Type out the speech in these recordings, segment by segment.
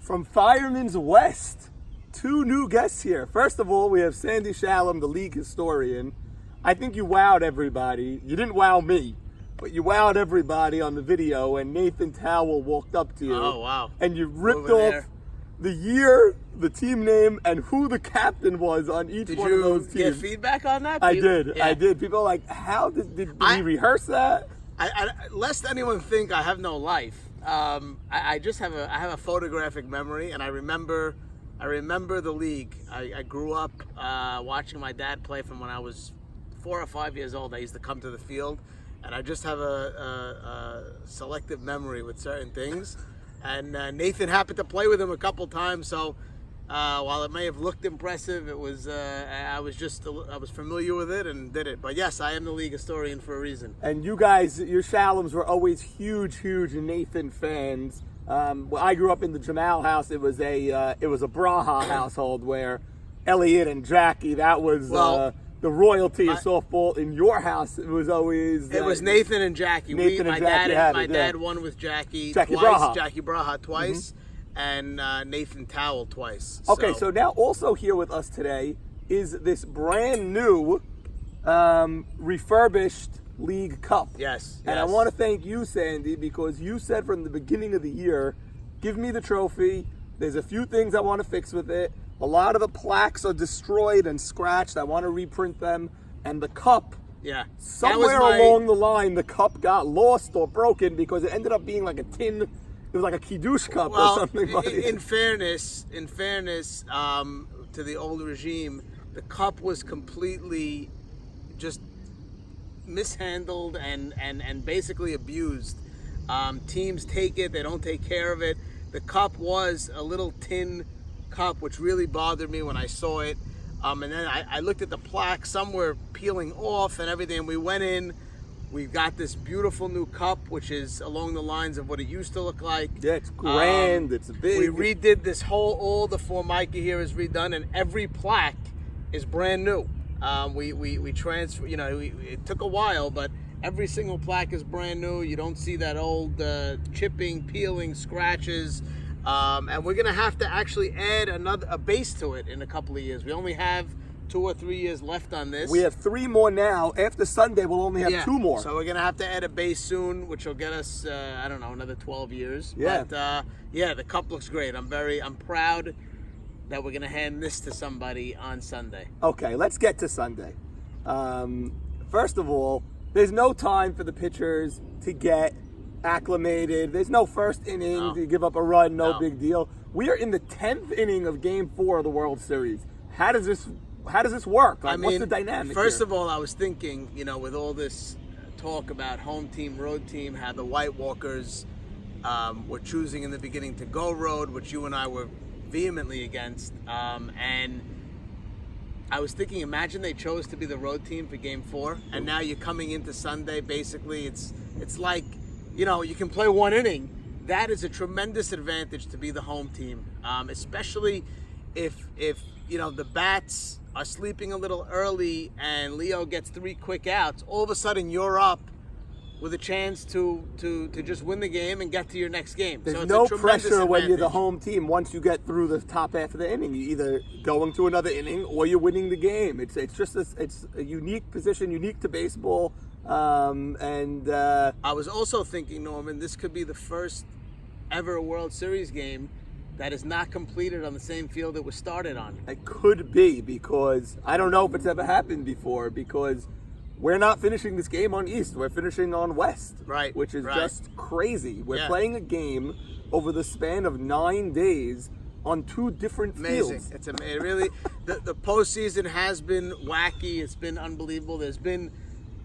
From Fireman's West, 2 new guests here. First of all, we have Sandy Shalom, the league historian. I think you wowed everybody. You didn't wow me, but you wowed everybody on the video, and Nathan Towell walked up to you. Oh, wow. And you ripped off the year, the team name, and who the captain was on each one of those teams. Did you get feedback on that? I did. People are like, how did he rehearse that? Lest anyone think I have no life, I just have a photographic memory, and I remember the league. I grew up watching my dad play from when I was 4 or 5 years old. I used to come to the field, and I just have a selective memory with certain things. And Nathan happened to play with him a couple times, so while it may have looked impressive, it was I was familiar with it and did it. But yes, I am the league historian for a reason. And you guys, your Shaloms were always huge Nathan fans. When I grew up in the Jamal house, it was a Braha household where Elliot and Jackie, that was the royalty of softball. In your house, it was always it was Nathan and Jackie. My dad won with Jackie twice. Braha. Jackie Braha twice, and Nathan Towell twice. Okay, so now also here with us today is this brand new refurbished League Cup. Yes. And I want to thank you, Sandy, because you said from the beginning of the year, give me the trophy. There's a few things I want to fix with it. A lot of the plaques are destroyed and scratched. I want to reprint them. And the cup, somewhere along the line, the cup got lost or broken because it ended up being like a tin. It was like a Kiddush cup or something. In fairness, to the old regime, the cup was completely just mishandled and basically abused. Teams take it, they don't take care of it. The cup was a little tin cup, which really bothered me when I saw it. And then I looked at the plaque, some were peeling off and everything. We went in, we got this beautiful new cup, which is along the lines of what it used to look like. Yeah, it's grand, it's big. We redid this all the Formica here is redone, and every plaque is brand new. We transfer, it took a while, but every single plaque is brand new. You don't see that old chipping, peeling, scratches. And we're going to have to actually add a base to it in a couple of years. We only have 2 or 3 years left on this. We have 3 more now. After Sunday, we'll only have 2 more. So we're going to have to add a base soon, which will get us, another 12 years. Yeah. But, the cup looks great. I'm proud that we're going to hand this to somebody on Sunday. Okay, let's get to Sunday. First of all, there's no time for the pitchers to get acclimated. There's no first inning to give up a run, no big deal. We are in the 10th inning of Game 4 of the World Series. How does this work? What's the dynamic First here? of all, I was thinking, with all this talk about home team, road team, how the White Walkers were choosing in the beginning to go road, which you and I were vehemently against, and I was thinking, imagine they chose to be the road team for Game 4, and now you're coming into Sunday. Basically, it's like, you can play 1 inning. That is a tremendous advantage to be the home team, especially if the bats are sleeping a little early and Leo gets 3 quick outs. All of a sudden, you're up with a chance to just win the game and get to your next game. There's so it's no a tremendous pressure when advantage. you're the home team. Once you get through the top half of the inning, you're either going to another inning or you're winning the game. It's just it's a unique position, unique to baseball. I was also thinking, Norman, this could be the first ever World Series game that is not completed on the same field it was started on. It could be, because I don't know if it's ever happened before, because we're not finishing this game on East. We're finishing on West. Right. Which is just crazy. We're playing a game over the span of 9 days on 2 different fields. It's amazing. Really, the postseason has been wacky. It's been unbelievable. There's been,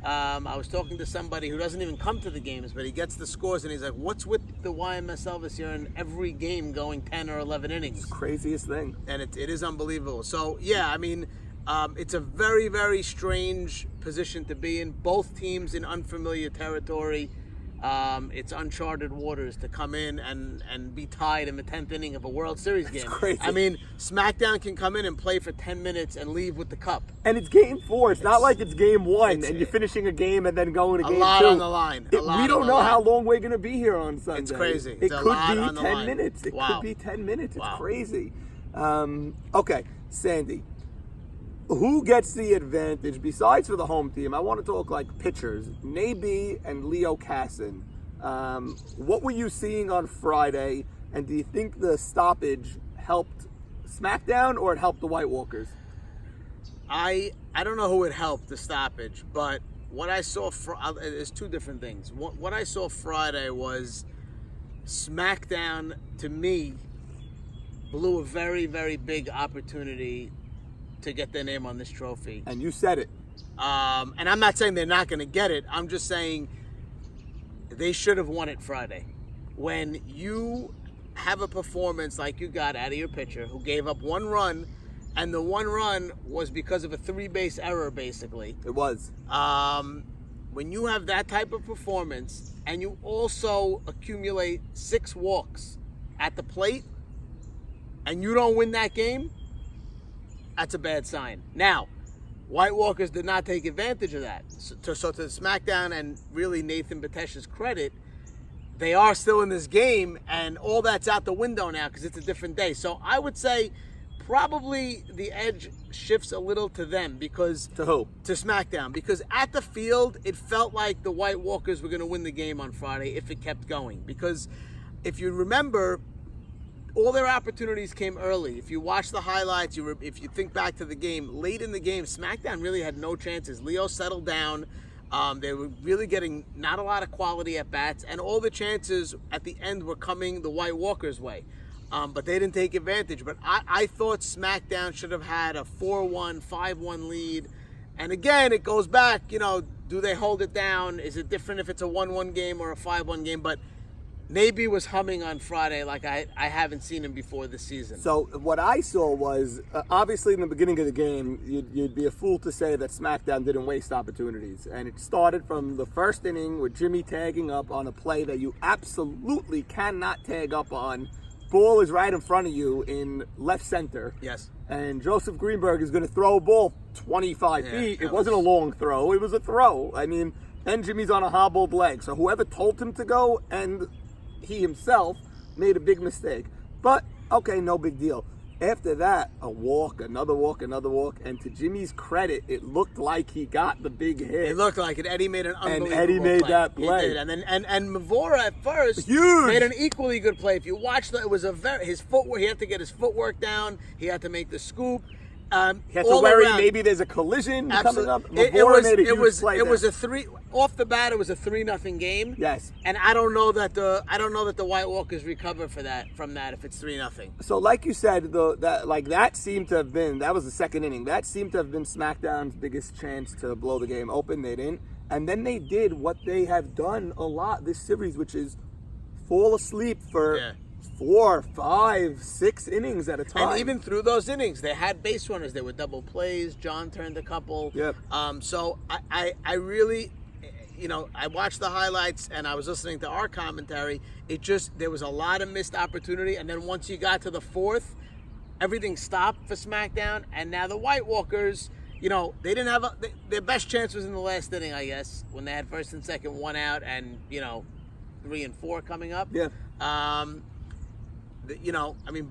I was talking to somebody who doesn't even come to the games, but he gets the scores and he's like, what's with the YMSL this year in every game going 10 or 11 innings? It's the craziest thing. And it is unbelievable. So, it's a very, very strange position to be in. Both teams in unfamiliar territory. It's uncharted waters to come in and be tied in the 10th inning of a World Series game. Crazy. I mean, SmackDown can come in and play for 10 minutes and leave with the cup. And it's game 4. It's not like it's game 1 and you're finishing a game and then going to game 2. A lot on the line. We don't know how long we're going to be here on Sunday. It's crazy. It could be 10 line. minutes. It Wow. could be 10 minutes. It's Wow. crazy. Okay, Sandy. Who gets the advantage besides for the home team? I want to talk like pitchers, Naby and Leo Casson. What were you seeing on Friday, and do you think the stoppage helped SmackDown or it helped the White Walkers? I don't know who it helped, the stoppage, but what I saw, there's two different things. What I saw Friday was SmackDown, to me, blew a very, very big opportunity to get their name on this trophy. And you said it. And I'm not saying they're not going to get it. I'm just saying they should have won it Friday. When you have a performance like you got out of your pitcher who gave up 1 run, and the 1 run was because of a 3-base error, basically. It was. When you have that type of performance and you also accumulate 6 walks at the plate and you don't win that game, that's a bad sign. Now, White Walkers did not take advantage of that. So to SmackDown and really Nathan Batesh's credit, they are still in this game, and all that's out the window now because it's a different day. So I would say probably the edge shifts a little to them because... To who? To SmackDown. Because at the field, it felt like the White Walkers were going to win the game on Friday if it kept going. Because if you remember, all their opportunities came early. If you watch the highlights, if you think back to the game, late in the game, SmackDown really had no chances. Leo settled down. They were really getting not a lot of quality at bats, and all the chances at the end were coming the White Walkers' way. But they didn't take advantage. But I thought SmackDown should have had a 4-1, 5-1 lead. And again, it goes back, do they hold it down? Is it different if it's a 1-1 game or a 5-1 game? But Naby was humming on Friday like I haven't seen him before this season. So what I saw was, obviously in the beginning of the game, you'd be a fool to say that SmackDown didn't waste opportunities. And it started from the first inning with Jimmy tagging up on a play that you absolutely cannot tag up on. Ball is right in front of you in left center. Yes. And Joseph Greenberg is going to throw a ball 25 feet. It wasn't a long throw. It was a throw. I mean, and Jimmy's on a hobbled leg. So whoever told him to go and he himself made a big mistake. But, okay, no big deal. After that, a walk, another walk, and to Jimmy's credit, it looked like he got the big hit. It looked like it. Eddie made an unbelievable Eddie made play. that play. He did. And Mavora at first Huge. made an equally good play. If you watch it was his footwork. He had to get his footwork down. He had to make the scoop. He had to worry maybe there's a collision coming up. It was a 3 off the bat. It was a 3-0 game. Yes. And I don't know that the White Walkers recover from that if it's 3-0. So like you said, that seemed to have been, that was the second inning. That seemed to have been SmackDown's biggest chance to blow the game open. They didn't. And then they did what they have done a lot this series, which is fall asleep for 4, 5, 6 innings at a time. And even through those innings, they had base runners. There were double plays. John turned a couple. Yep. So I really, I watched the highlights and I was listening to our commentary. There was a lot of missed opportunity. And then once you got to the 4th, everything stopped for SmackDown. And now the White Walkers, they didn't have their best chance was in the last inning, I guess, when they had first and second, 1 out, and 3 and 4 coming up. Yeah.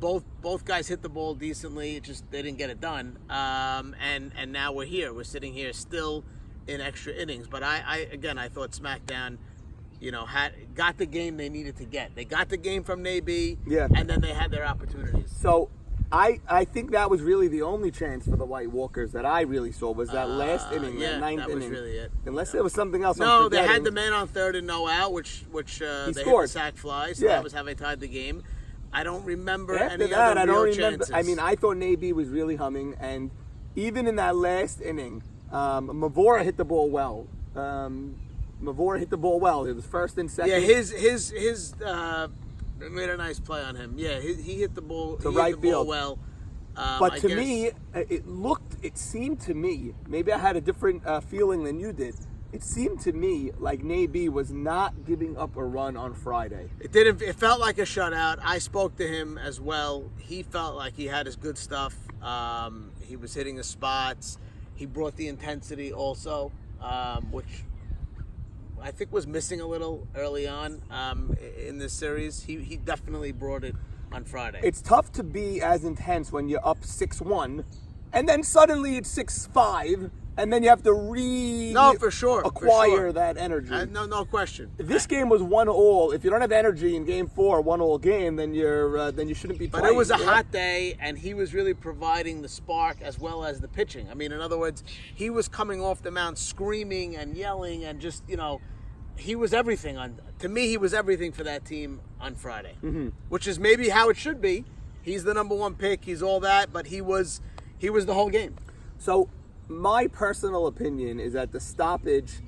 Both guys hit the ball decently. It just they didn't get it done. And now we're here. We're sitting here still in extra innings. But I thought SmackDown, got the game they needed to get. They got the game from Naby. Yeah. And then they had their opportunities. So I think that was really the only chance for the White Walkers that I really saw was that last inning, that ninth inning. That was really it. Unless there was something else. No, they had the man on third and no out, which they scored. hit the sac fly. So that was how they tied the game. I don't remember After any that, other I don't real remember. chances. I mean, I thought Naby was really humming, and even in that last inning, Mavora hit the ball well. It was first and second. Yeah, his made a nice play on him. Yeah, he hit the ball to right field well. But to me, it seemed to me, maybe I had a different feeling than you did. it seemed to me like Naby was not giving up a run on Friday. It didn't. It felt like a shutout. I spoke to him as well. He felt like he had his good stuff. He was hitting his spots. He brought the intensity also, which I think was missing a little early on in this series. He definitely brought it on Friday. It's tough to be as intense when you're up 6-1, and then suddenly it's 6-5, and then you have to for sure acquire that energy. No question. If this game was 1-1, if you don't have energy in Game 4, 1-1 game, then you shouldn't be playing. But it was a hot day, and he was really providing the spark as well as the pitching. I mean, in other words, he was coming off the mound screaming and yelling and just, he was everything. To me, he was everything for that team on Friday, which is maybe how it should be. He's the number one pick. He's all that, but he was the whole game. So my personal opinion is that the stoppage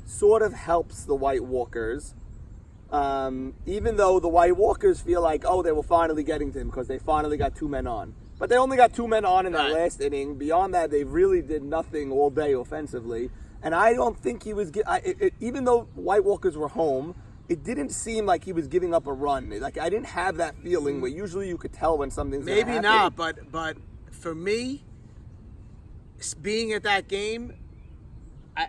sort of helps the White Walkers, even though the White Walkers feel like, they were finally getting to him because they finally got 2 men on. But they only got 2 men on in that last inning. Beyond that, they really did nothing all day offensively. And I don't think he was, even though White Walkers were home, it didn't seem like he was giving up a run. Like, I didn't have that feeling where usually you could tell when something's going to happen. Maybe not, but for me, being at that game,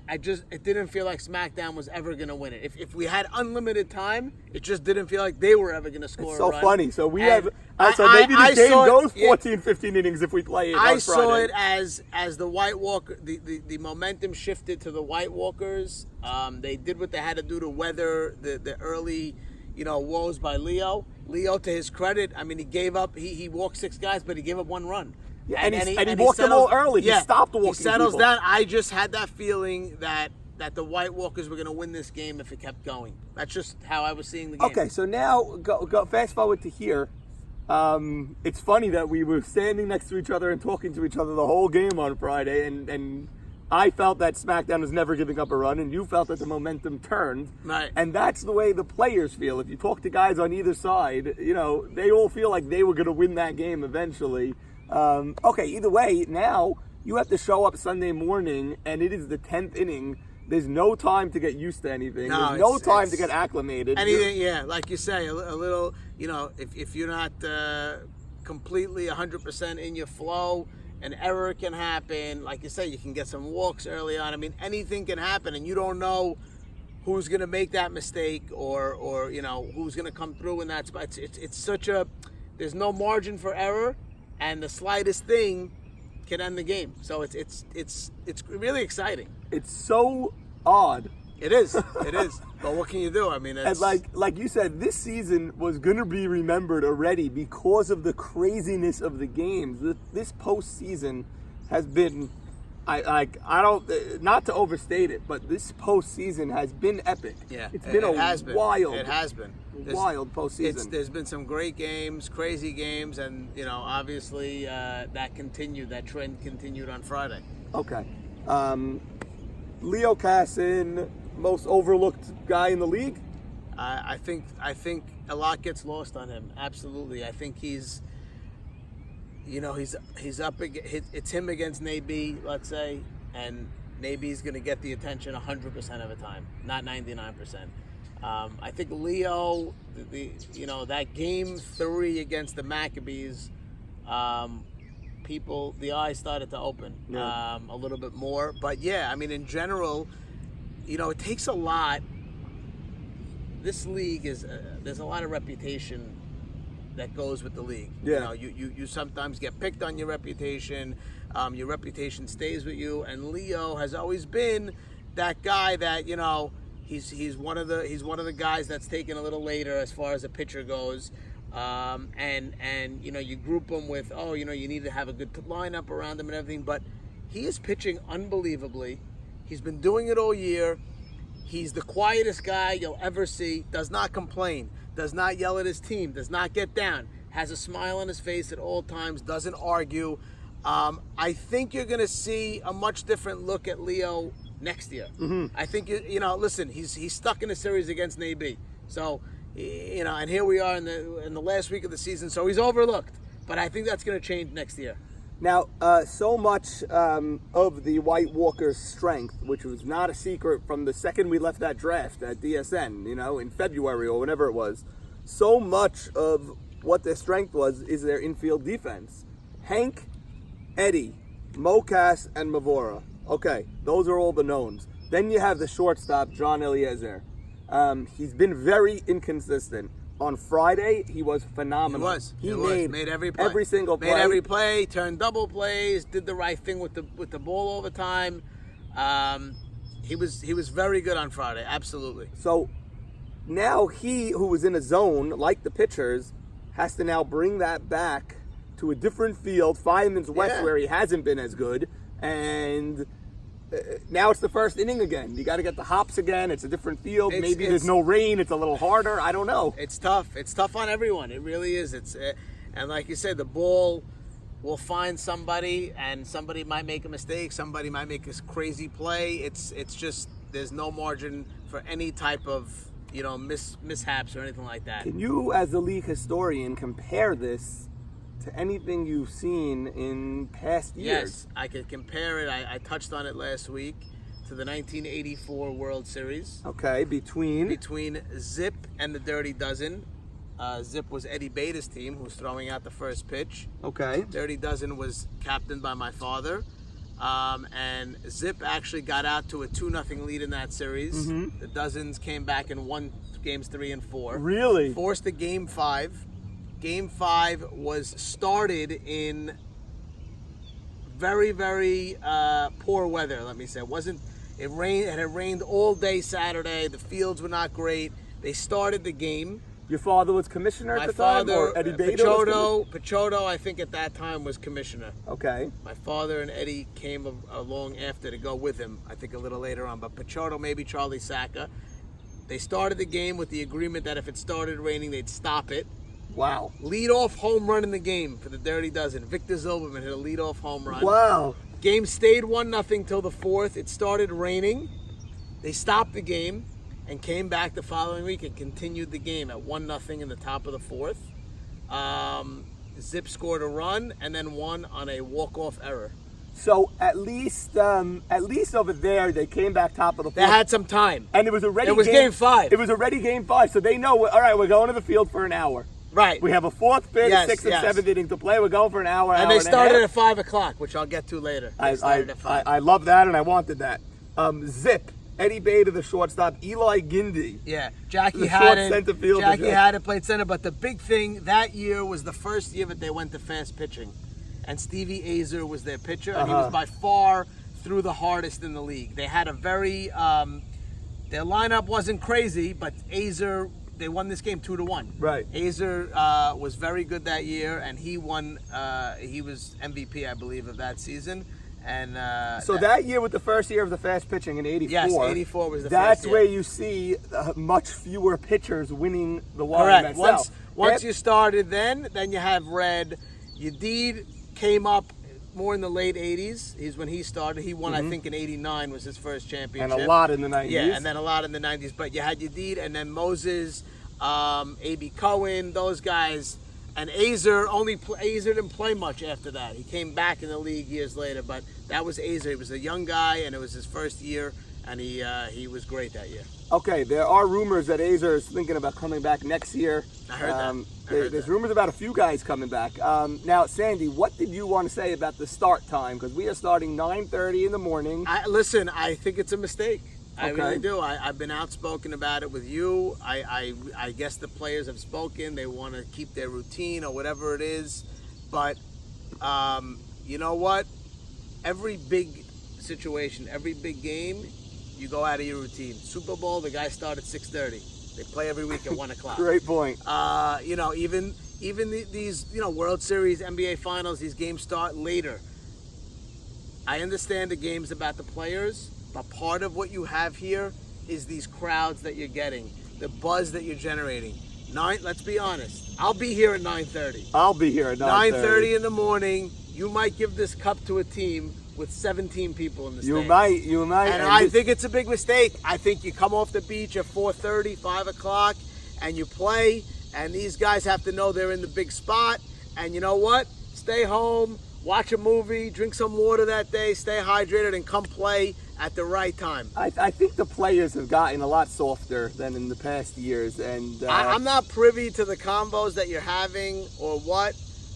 it didn't feel like SmackDown was ever going to win it. If we had unlimited time, it just didn't feel like they were ever going to score a run. It's so funny. So maybe the game goes 14, 15 innings if we play it on Friday. I saw it as the White Walker, the momentum shifted to the White Walkers. They did what they had to do to weather the early, woes by Leo. Leo, to his credit, I mean, he gave up. He walked 6 guys, but he gave up 1 run. Yeah, and he walked them all early. Yeah, he stopped walking He settles people. down. I just had that feeling that the White Walkers were going to win this game if it kept going. That's just how I was seeing the game. Okay, so now go fast forward to here. It's funny that we were standing next to each other and talking to each other the whole game on Friday, and I felt that SmackDown was never giving up a run, and you felt that the momentum turned. Right. And that's the way the players feel. If you talk to guys on either side, they all feel like they were going to win that game eventually. Okay, either way, now you have to show up Sunday morning, and it is the 10th inning. There's no time to get used to anything. There's no time to get acclimated. Anything, like you say, a little, if you're not completely 100% in your flow, an error can happen. Like you say, you can get some walks early on. I mean, anything can happen, and you don't know who's going to make that mistake or who's going to come through in that spot. It's such a, there's no margin for error, and the slightest thing can end the game. So it's really exciting. It's so odd. It is. But what can you do? I mean, it's... And like you said, this season was going to be remembered already because of the craziness of the games. This postseason has been, I don't, not to overstate it, but this postseason has been epic. Yeah, it's been wild. It has been. Wild postseason. There's been some great games, crazy games, and obviously that trend continued on Friday. Okay, Leo Casson, most overlooked guy in the league. I think a lot gets lost on him. Absolutely, I think he's up. It's him against Naby, let's say, and Naby's going to get the attention 100% of the time, not 99%. I think Leo, that game 3 against the Maccabees, the eyes started to open a little bit more. But yeah, I mean, in general, it takes a lot. This league there's a lot of reputation that goes with the league. Yeah. You sometimes get picked on your reputation. Your reputation stays with you, and Leo has always been that guy that he's one of the guys that's taken a little later as far as a pitcher goes. And you group him with, you need to have a good lineup around him and everything, but he is pitching unbelievably. He's been doing it all year. He's the quietest guy you'll ever see, does not complain, does not yell at his team, does not get down, has a smile on his face at all times, doesn't argue. I think you're going to see a much different look at Leo next year. Mm-hmm. I think, listen, he's stuck in a series against Naby. So, and here we are in the last week of the season, so he's overlooked. But I think that's going to change next year. Now, so much of the White Walker's strength, which was not a secret from the second we left that draft at DSN, in February or whenever it was, so much of what their strength was is their infield defense. Hank, Eddie, Mocas, and Mavora. Okay, those are all the knowns. Then you have the shortstop, John Eliezer. He's been very inconsistent. On Friday, he was phenomenal. He made every play. Every single play. Made every play, turned double plays, did the right thing with the ball all the time. He was very good on Friday, absolutely. So now he, who was in a zone, like the pitchers, has to now bring that back to a different field, Fireman's West, where he hasn't been as good, and now it's the first inning again. You got to get the hops again. It's a different field. Maybe there's no rain. It's a little harder. I don't know. It's tough. It's tough on everyone. It really is. And like you said, the ball will find somebody, and somebody might make a mistake. Somebody might make a crazy play. It's just there's no margin for any type of mishaps or anything like that. Can you, as a league historian, compare this to anything you've seen in past years? Yes, I could compare it. I touched on it last week to the 1984 World Series. Okay, between Zip and the Dirty Dozen. Zip was Eddie Beta's team, who was throwing out the first pitch. Okay. Dirty Dozen was captained by my father. And Zip actually got out to a 2-0 lead in that series. Mm-hmm. The Dozens came back and won games 3 and 4. Really? Forced a game 5. Game 5 was started in very, very poor weather, let me say. It had rained all day Saturday. The fields were not great. They started the game. Your father was commissioner at the time? Or Eddie Beta Picciotto, I think at that time, was commissioner. Okay. My father and Eddie came along after to go with him, I think a little later on. But Picciotto, maybe Charlie Sacca. They started the game with the agreement that if it started raining, they'd stop it. Wow. Lead-off home run in the game for the Dirty Dozen. Victor Zilberman hit a lead-off home run. Wow. Game stayed 1-0 till the 4th. It started raining. They stopped the game and came back the following week and continued the game at 1-0 in the top of the 4th. Zip scored a run and then won on a walk-off error. So at least over there, they came back top of the 4th. They had some time. And it was already game 5. It was already game 5, so they know, all right, we're going to the field for an hour. Right. We have a 4th, 5th, 6th, and 7th inning to play. We're going for an hour. And they started at 5 o'clock, which I'll get to later. I love that, and I wanted that. Zip, Eddie Beta, the shortstop, Eli Gindy. Yeah, Jackie Hadden played center, but the big thing that year was the first year that they went to fast pitching. And Stevie Azer was their pitcher, and he was by far through the hardest in the league. They had a very, their lineup wasn't crazy, but Azer, they won this game 2-1. Right. Azer was very good that year, and he won. He was MVP, I believe, of that season. And so that year, with the first year of the fast pitching in '84, yes, '84 was the first year. That's where you see much fewer pitchers winning the War. Correct. Once you started, then you have Red. Yedid came up more in the late 80s. He's when he started. He won, I think, in '89 was his first championship. And a lot in the 90s. Yeah, and then a lot in the 90s. But you had Yedid, and then Moses, A.B. Cohen, those guys. And Azer didn't play much after that. He came back in the league years later, but that was Azer. He was a young guy, and it was his first year, and he was great that year. Okay, there are rumors that Azer is thinking about coming back next year. I heard that. There's rumors about a few guys coming back. Now, Sandy, what did you want to say about the start time? Because we are starting 9:30 in the morning. Listen, I think it's a mistake. I Okay. really do. I've been outspoken about it with you. I guess the players have spoken. They want to keep their routine or whatever it is. But you know what? Every big situation, every big game, you go out of your routine. Super Bowl, the guys start at 6:30. They play every week at 1 o'clock. Great point. Even these World Series, NBA Finals, these games start later. I understand the game's about the players. But part of what you have here is these crowds that you're getting, the buzz that you're generating. Let's be honest. I'll be here at 9:30. I'll be here at 9:30 in the morning. You might give this cup to a team with 17 people in the stands. You might. And I think it's a big mistake. I think you come off the beach at 4:30, 5 o'clock, and you play. And these guys have to know they're in the big spot. And you know what? Stay home. watch a movie, drink some water that day, stay hydrated, and come play at the right time. I think the players have gotten a lot softer than in the past years, and I'm not privy to the combos that you're having or what,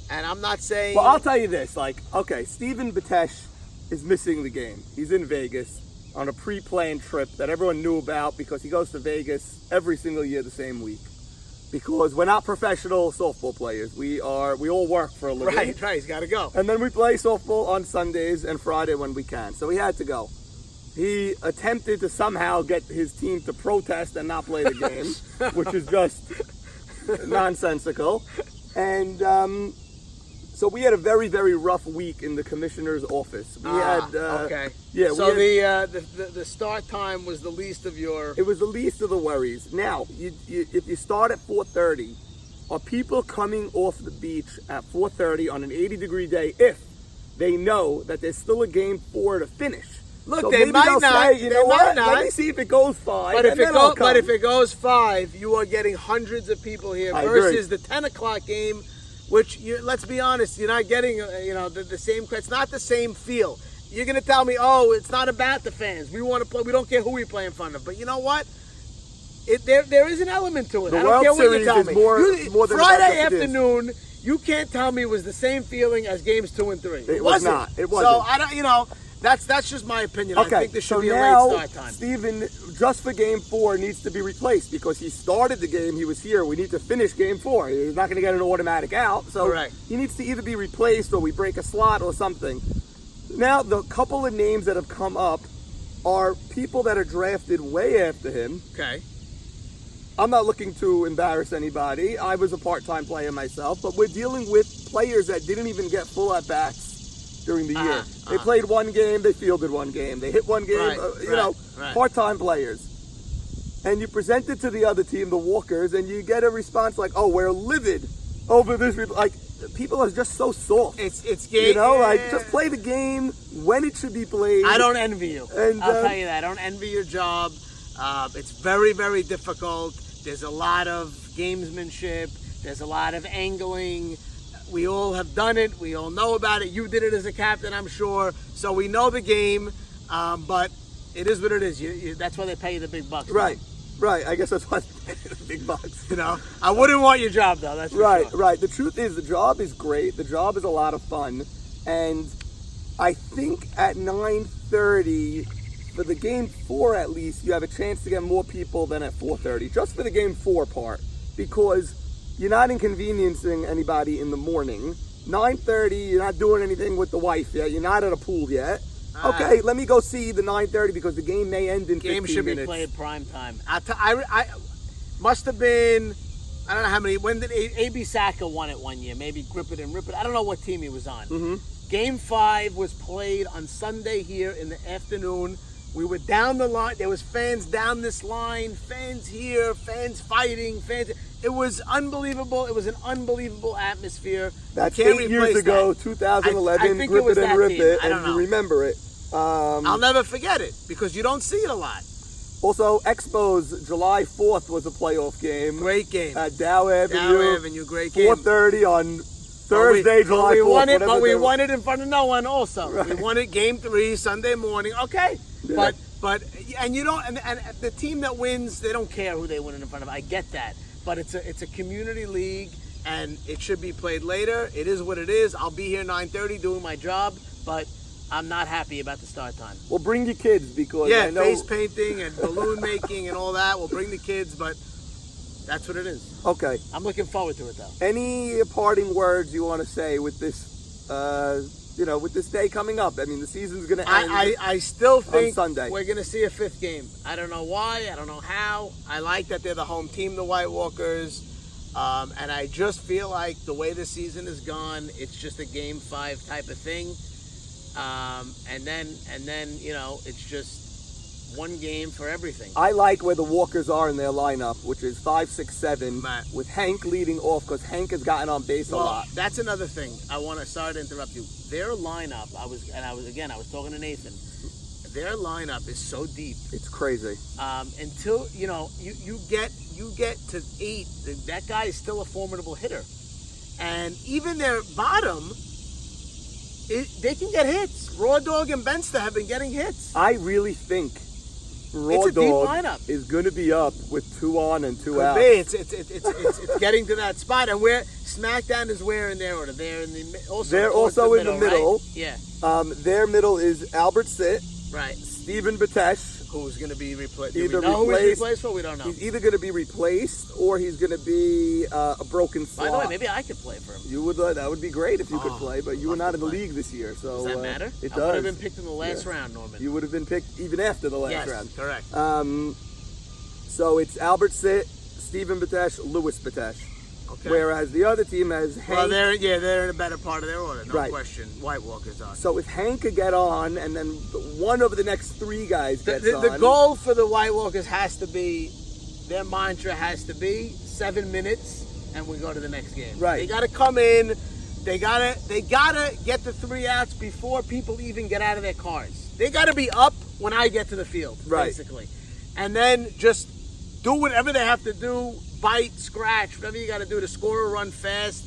and I'm not saying. Well, I'll tell you this: okay, Steven Batesh is missing the game. He's in Vegas on a pre-planned trip that everyone knew about because he goes to Vegas every single year the same week. Because we're not professional softball players. We all work for a living. Right, he's got to go. And then we play softball on Sundays and Friday when we can. So he had to go. He attempted to somehow get his team to protest and not play the game, which is just nonsensical. And so we had a very, very rough week in the commissioner's office. We had okay. Yeah. So the start time was the least of your. It was the least of the worries. Now, if you start at 4:30, are people coming off the beach at 4:30 on an 80-degree day if they know that there's still a game 4 to finish? Look, So they maybe might they'll not. say, you know what? Not. Let me see if it goes 5. But if it goes 5, you are getting hundreds of people here I versus agree. the 10 o'clock game, which let's be honest, you're not getting the same. It's not the same feel. You're gonna tell me, oh, it's not about the fans. We want to play. We don't care who we play in front of. But you know what? There is an element to it. The I don't World care what Series you tell is me. more than Friday about the afternoon, you can't tell me it was the same feeling as games 2 and 3. It was not. It wasn't. So I don't. That's just my opinion. Okay, I think there should so be a now late start time. Steven, just for game 4, needs to be replaced because he started the game. He was here. We need to finish game 4. He's not going to get an automatic out. So Correct. He needs to either be replaced or we break a slot or something. Now, the couple of names that have come up are people that are drafted way after him. Okay. I'm not looking to embarrass anybody. I was a part-time player myself, but we're dealing with players that didn't even get full at-bats during the year. They played one game, they fielded one game, they hit one game, Right. part-time players. And you present it to the other team, the Walkers, and you get a response like, oh, we're livid over this. Like, people are just so soft. It's game. Just play the game when it should be played. I don't envy you. And, I'll tell you that. I don't envy your job. It's very, very difficult. There's a lot of gamesmanship. There's a lot of angling. We all have done it. We all know about it. You did it as a captain, I'm sure. So we know the game. But it is what it is. That's why they pay you the big bucks. Right. I guess that's why they pay the big bucks. I wouldn't want your job, though. That's for sure. Right. The truth is, the job is great. The job is a lot of fun. And I think at 9:30, for the game 4 at least, you have a chance to get more people than at 4:30. Just for the game 4 part. Because you're not inconveniencing anybody in the morning. 9:30, you're not doing anything with the wife yet. You're not at a pool yet. Okay, let me go see the 9:30 because the game may end in 15 minutes. Game should be played prime time. I must have been, I don't know how many, when did A.B. Saka won it one year? Maybe Grip It and Rip It. I don't know what team he was on. Mm-hmm. Game 5 was played on Sunday here in the afternoon. We were down the line. There was fans down this line, fans here, fans fighting, fans. It was unbelievable. It was an unbelievable atmosphere. That's 8 years ago, 2011. I think Grip it was it and that rip team. it, I don't and know. you remember it. I'll never forget it because you don't see it a lot. Also, Expos July 4th was a playoff game. Great game. At Dow Avenue. Great game. 4:30 on Thursday, July 4th. But we won it in front of no one. Also, Right. We won it game 3 Sunday morning. Okay, Yeah. but you don't and the team that wins, they don't care who they win it in front of. I get that, but it's a community league and it should be played later. It is what it is. I'll be here 9:30 doing my job, but I'm not happy about the start time. Well, bring your kids because I know. Face painting and balloon making and all that. We'll bring the kids, but that's what it is. Okay. I'm looking forward to it though. Any parting words you want to say with this? With this day coming up? I mean, the season's going to end. I still think on Sunday. we're going to see a 5th game. I don't know why. I don't know how. I like that they're the home team, the White Walkers. And I just feel like the way the season is gone, it's just a game 5 type of thing. And then it's just one game for everything. I like where the Walkers are in their lineup, which is 5, 6, 7, Right. with Hank leading off because Hank has gotten on base a lot. That's another thing. Sorry to interrupt you. Their lineup, I was talking to Nathan. Their lineup is so deep. It's crazy. Until you get to 8, that guy is still a formidable hitter. And even their bottom they can get hits. Raw Dog and Benster have been getting hits. I really think Raw It's a deep Dog lineup. is going to be up with 2 on and 2 Could out. be. It's getting to that spot, and where SmackDown is where in their order? They're in the They're towards also in the middle. Right? Yeah, Their middle is Albert Sitt, right. Stephen Batesh. Who's going to be replaced? Either Do we know who he's replaced- replaced for? We don't know. He's either going to be replaced or he's going to be a broken slot. By the way, maybe I could play for him. You would. That would be great if you could Oh, play, but you were not in the league this year, so Does that matter? It I does. would have been picked in the last round, Norman. You would have been picked even after the last yes, round. correct. So it's Albert Sitt, Stephen Batesh, Louis Batesh. Okay. Whereas the other team has Hank. Well, they're in a better part of their order, no Right. question. White Walkers are. So if Hank could get on, and then one of the next 3 guys gets The on. goal for the White Walkers has to be, their mantra has to be 7 minutes, and we go to the next game. Right. They got to come in. They gotta get the 3 outs before people even get out of their cars. They gotta be up when I get to the field, Right. basically, and then just do whatever they have to do. Bite, scratch, whatever you got to do to score a run fast,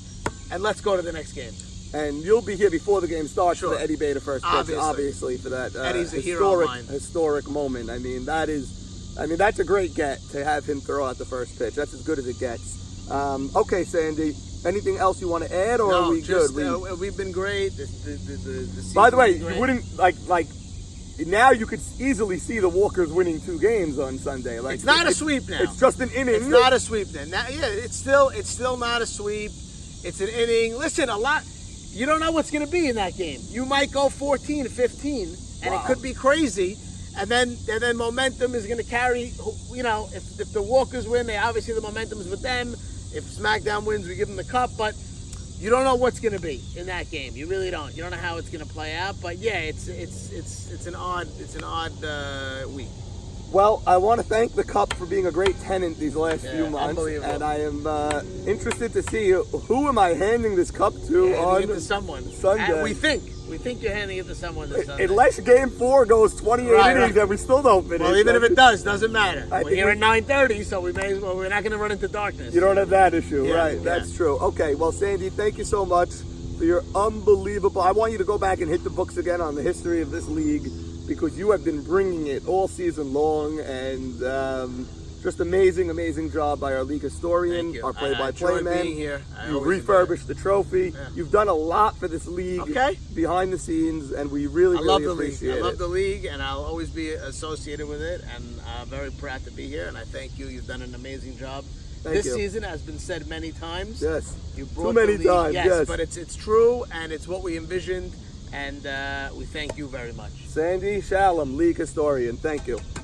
and let's go to the next game. And you'll be here before the game starts for Sure. the Eddie Beta first pitch, Obviously. for that Eddie's a hero of mine. historic moment. That's a great get to have him throw out the first pitch. That's as good as it gets. Okay, Sandy, anything else you want to add, or are we just, good? we've been great. By the way, season's been you great. wouldn't like now you could easily see the Walkers winning 2 games on Sunday. Like It's not a sweep now. It's just an inning. It's not a sweep then. Now, yeah, it's still not a sweep. It's an inning. Listen, you don't know what's going to be in that game. You might go 14-15, and Wow. it could be crazy. And then momentum is going to carry. You know, if the Walkers win, obviously the momentum is with them. If SmackDown wins, we give them the cup. But you don't know what's going to be in that game. You really don't. You don't know how it's going to play out. But yeah, it's an odd week. Well, I want to thank the Cup for being a great tenant these last few months, unbelievable. and I am interested to see who am I handing this cup to Handing on it to someone. Sunday. And we think you're handing it to someone this Sunday. Unless Game 4 goes 28 Right, innings right. and we still don't finish. Well, even if it doesn't matter. I We're think here we- at 9:30, so we may as well. We're not going to run into darkness. You don't have that issue, Yeah, right? yeah. That's true. Okay, well, Sandy, thank you so much for your unbelievable. I want you to go back and hit the books again on the history of this league, because you have been bringing it all season long, and just amazing job by our league historian, Thank you. our I play-by-play enjoy man. being here. I You always refurbished the trophy. Yeah. You've done a lot for this league, Okay. behind the scenes, and we really, I love really the league. appreciate I love it. the league, and I'll always be associated with it. And I'm very proud to be here. And I thank you. You've done an amazing job. Thank This you. season has been said many times. Yes. You Too brought many the league, times, yes. But it's true, and it's what we envisioned. And we thank you very much. Sandy Shalom, league historian. Thank you.